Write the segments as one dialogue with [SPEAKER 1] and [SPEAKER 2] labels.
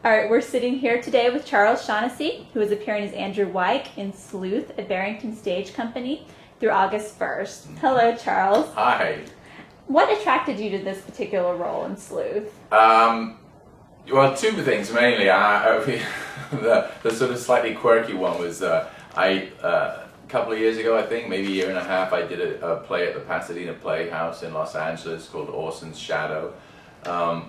[SPEAKER 1] All right, we're sitting here today with Charles Shaughnessy, who is appearing as Andrew Wyke in Sleuth at Barrington Stage Company through August 1st. Hello, Charles.
[SPEAKER 2] Hi.
[SPEAKER 1] What attracted you to this particular role in Sleuth?
[SPEAKER 2] Well, two things mainly. The sort of slightly quirky one was a couple of years ago, I think, maybe a year and a half, I did a play at the Pasadena Playhouse in Los Angeles called Orson's Shadow,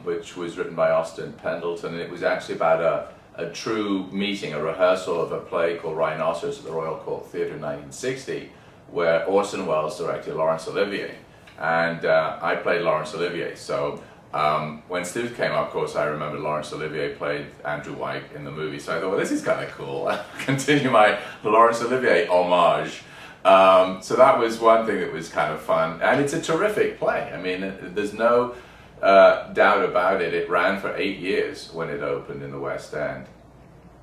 [SPEAKER 2] which was written by Austin Pendleton. And it was actually about a true meeting, a rehearsal of a play called Rhinoceros at the Royal Court Theatre in 1960, where Orson Welles directed Laurence Olivier. And I played Laurence Olivier. So when Sleuth came up, of course, I remember Laurence Olivier played Andrew Wyke in the movie. So I thought, well, this is kind of cool. I'll continue my Laurence Olivier homage. So that was one thing that was kind of fun. And it's a terrific play. I mean, there's no doubt about it. It ran for 8 years when it opened in the West End,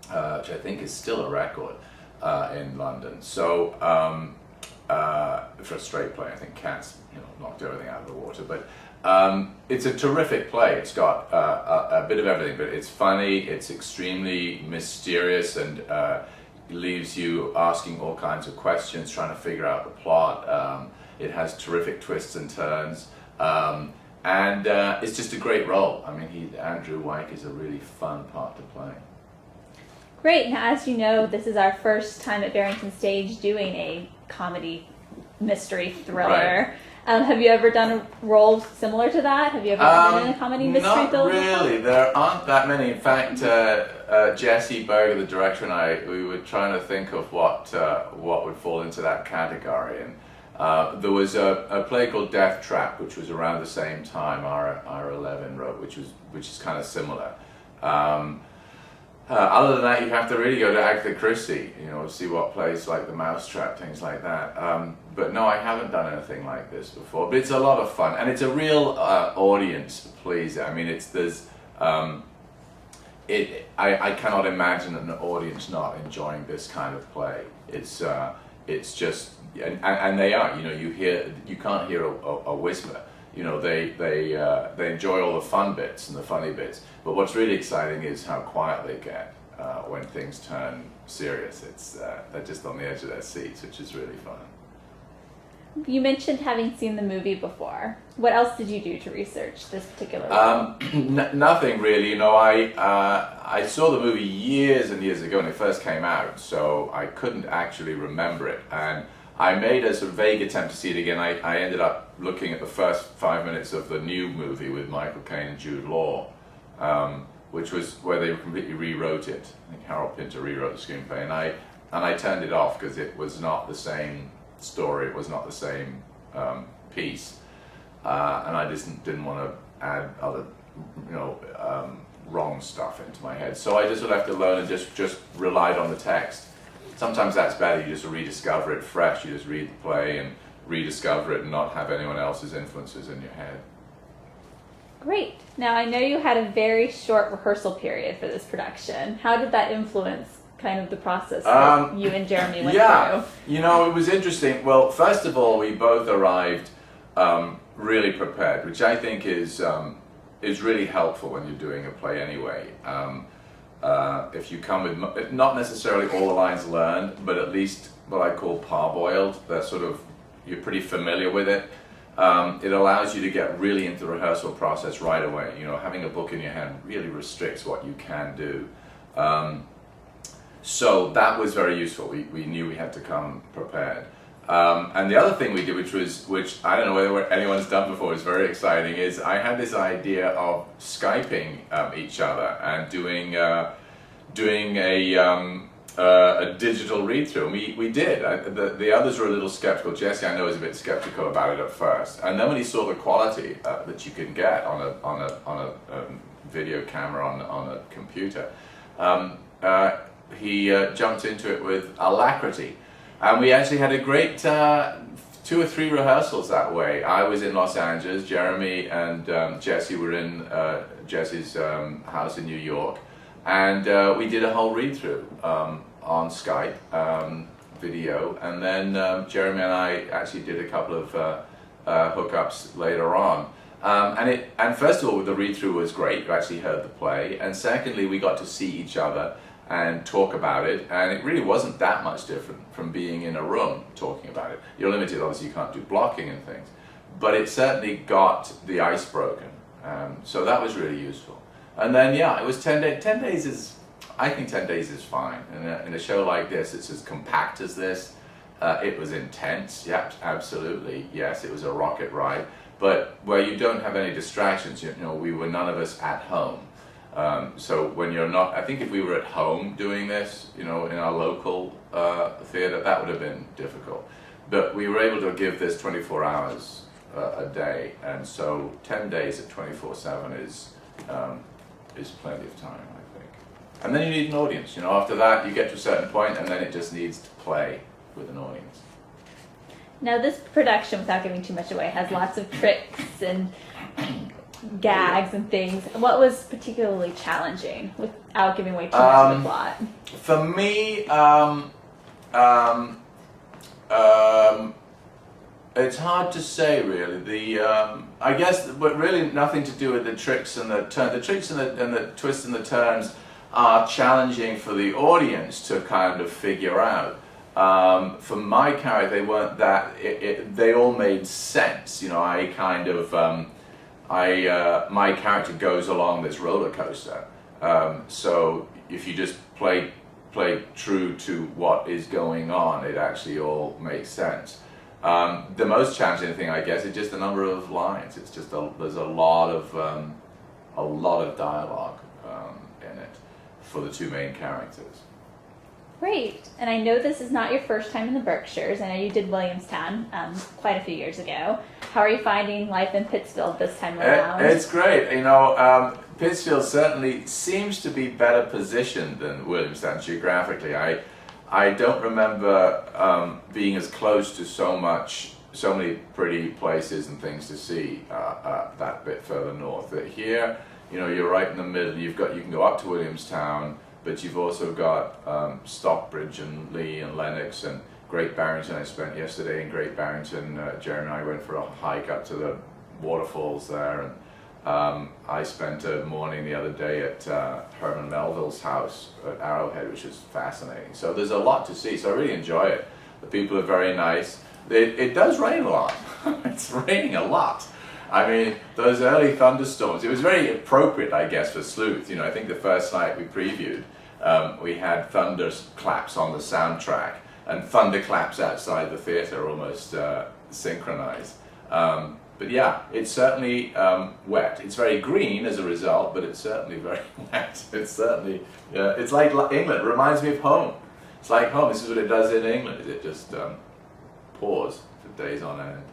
[SPEAKER 2] which I think is still a record in London. So for a straight play, I think Cats, knocked everything out of the water. But it's a terrific play. It's got a bit of everything, but it's funny, it's extremely mysterious, and leaves you asking all kinds of questions, trying to figure out the plot. It has terrific twists and turns, and it's just a great role. I mean, Andrew Wyke is a really fun part to play.
[SPEAKER 1] Great. Now, as you know, this is our first time at Barrington Stage doing a comedy mystery thriller.
[SPEAKER 2] Right.
[SPEAKER 1] Have you ever done a role similar to that? Have you ever been in a comedy mystery thriller?
[SPEAKER 2] Not really. There aren't that many. In fact, Jesse Berger, the director, and I, we were trying to think of what would fall into that category. And there was a play called Death Trap, which was around the same time R11 wrote, which is kind of similar. Other than that, you have to really go to Agatha Christie, see what plays like The Mousetrap, things like that. But no, I haven't done anything like this before. But it's a lot of fun, and it's a real audience pleaser. I mean, I cannot imagine an audience not enjoying this kind of play. It's just, and they are. You can't hear a whisper. They enjoy all the fun bits and the funny bits. But what's really exciting is how quiet they get when things turn serious. They're just on the edge of their seats, which is really fun.
[SPEAKER 1] You mentioned having seen the movie before. What else did you do to research this particular
[SPEAKER 2] Nothing really. I saw the movie years and years ago when it first came out, so I couldn't actually remember it. And I made a sort of vague attempt to see it again. I ended up looking at the first 5 minutes of the new movie with Michael Caine and Jude Law, which was where they completely rewrote it. I think Harold Pinter rewrote the screenplay, and I turned it off because it was not the same story. It was not the same piece, and I didn't want to add other, wrong stuff into my head. So I just would have to learn and just relied on the text. Sometimes that's better. You just rediscover it fresh. You just read the play and rediscover it and not have anyone else's influences in your head.
[SPEAKER 1] Great. Now, I know you had a very short rehearsal period for this production. How did that influence kind of the process that you and Jeremy went through?
[SPEAKER 2] It was interesting. Well, first of all, we both arrived really prepared, which I think is really helpful when you're doing a play anyway. If you come with not necessarily all the lines learned, but at least what I call parboiled, you're pretty familiar with it. It allows you to get really into the rehearsal process right away. Having a book in your hand really restricts what you can do. So that was very useful. We knew we had to come prepared. And the other thing we did, which I don't know whether anyone's done before, is very exciting, is I had this idea of Skyping each other and doing a digital read-through. And we did. The others were a little skeptical. Jesse, I know, was a bit skeptical about it at first. And then when he saw the quality that you can get on a video camera on a computer, he jumped into it with alacrity. And we actually had a great 2 or 3 rehearsals that way. I was in Los Angeles, Jeremy and Jesse were in Jesse's house in New York, and we did a whole read-through on Skype video, and then Jeremy and I actually did a couple of hookups later on. And first of all, the read-through was great. You actually heard the play, and secondly, we got to see each other and talk about it, and it really wasn't that much different from being in a room talking about it. You're limited, obviously, you can't do blocking and things, but it certainly got the ice broken, so that was really useful. And then, yeah, it was 10 days. 10 days is, I think 10 days is fine. In a show like this, it's as compact as this. It was intense, yeah, absolutely, yes, it was a rocket ride, but where you don't have any distractions, you know, we were none of us at home. So when you're not, I think if we were at home doing this, you know, in our local theatre, that would have been difficult. But we were able to give this 24 hours a day, and so 10 days at 24/7 is plenty of time, I think. And then you need an audience, you know, after that you get to a certain point and then it just needs to play with an audience.
[SPEAKER 1] Now this production, without giving too much away, has lots of tricks and gags and things. What was particularly challenging without giving away too much of the plot?
[SPEAKER 2] For me, it's hard to say really. I guess, but really nothing to do with the tricks and the turn. The tricks and the twists and the turns are challenging for the audience to kind of figure out. For my character, they weren't that. They all made sense. You know, I kind of. My character goes along this roller coaster. So if you just play true to what is going on, it actually all makes sense. The most challenging thing, I guess, is just the number of lines. It's just there's a lot of dialogue in it for the two main characters.
[SPEAKER 1] Great. And I know this is not your first time in the Berkshires. I know you did Williamstown quite a few years ago. How are you finding life in Pittsfield this time around?
[SPEAKER 2] It's great. You know, Pittsfield certainly seems to be better positioned than Williamstown geographically. I don't remember being as close to so many pretty places and things to see that bit further north. But here, you know, you're right in the middle. You can go up to Williamstown, but you've also got Stockbridge and Lee and Lennox and Great Barrington. I spent yesterday in Great Barrington. Jeremy and I went for a hike up to the waterfalls there, and I spent a morning the other day at Herman Melville's house at Arrowhead, which is fascinating. So there's a lot to see, so I really enjoy it. The people are very nice. It does rain a lot. It's raining a lot. I mean, those early thunderstorms, it was very appropriate, I guess, for Sleuth. You know, I think the first night we previewed, we had thunder claps on the soundtrack and thunderclaps outside the theatre, almost synchronized. But yeah, it's certainly wet. It's very green as a result, but it's certainly very wet. It's certainly, it's like England. It reminds me of home. It's like home. This is what it does in England. It just pours for days on end.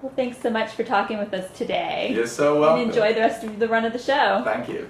[SPEAKER 1] Well, thanks so much for talking with us today.
[SPEAKER 2] You're so welcome.
[SPEAKER 1] And enjoy the rest of the run of the show.
[SPEAKER 2] Thank you.